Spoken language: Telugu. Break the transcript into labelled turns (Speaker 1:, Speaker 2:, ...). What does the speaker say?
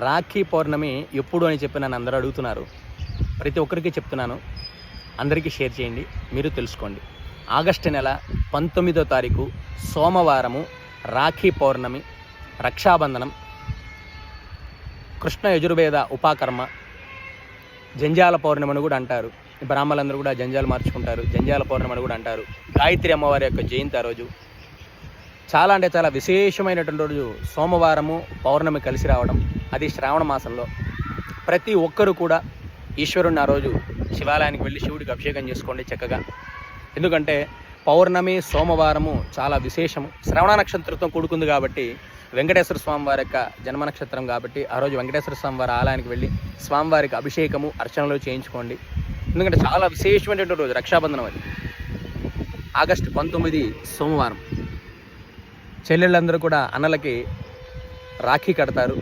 Speaker 1: రాఖీ పౌర్ణమి ఎప్పుడు అని చెప్పి నన్ను అందరూ అడుగుతున్నారు. ప్రతి ఒక్కరికి చెప్తున్నాను, అందరికీ షేర్ చేయండి, మీరు తెలుసుకోండి. ఆగస్టు నెల 19వ తారీఖు సోమవారము రాఖీ పౌర్ణమి, రక్షాబంధనం, కృష్ణ యజుర్వేద ఉపాకర్మ, జంజాల పౌర్ణమి అని కూడా అంటారు. బ్రాహ్మణులందరూ కూడా జంజాలు మార్చుకుంటారు, జంజాల పౌర్ణమి అని కూడా అంటారు. గాయత్రి అమ్మవారి యొక్క జయంతి ఆ రోజు. చాలా అంటే చాలా విశేషమైనటువంటి రోజు సోమవారము పౌర్ణమి కలిసి రావడం, అది శ్రావణ మాసంలో. ప్రతి ఒక్కరూ కూడా ఈశ్వరుని ఆ రోజు శివాలయానికి వెళ్ళి శివుడికి అభిషేకం చేసుకోండి చక్కగా. ఎందుకంటే పౌర్ణమి సోమవారము చాలా విశేషము. శ్రవణ నక్షత్రంతో కూడుకుంది కాబట్టి, వెంకటేశ్వర స్వామి వారి యొక్క జన్మ నక్షత్రం కాబట్టి ఆ రోజు వెంకటేశ్వర స్వామి వారి ఆలయానికి వెళ్ళి స్వామివారికి అభిషేకము అర్చనలు చేయించుకోండి. ఎందుకంటే చాలా విశేషమైనటువంటి రోజు రక్షాబంధనం. అది ఆగస్టు 19 సోమవారం. చెల్లెళ్ళందరూ కూడా అన్నలకి రాఖీ కడతారు.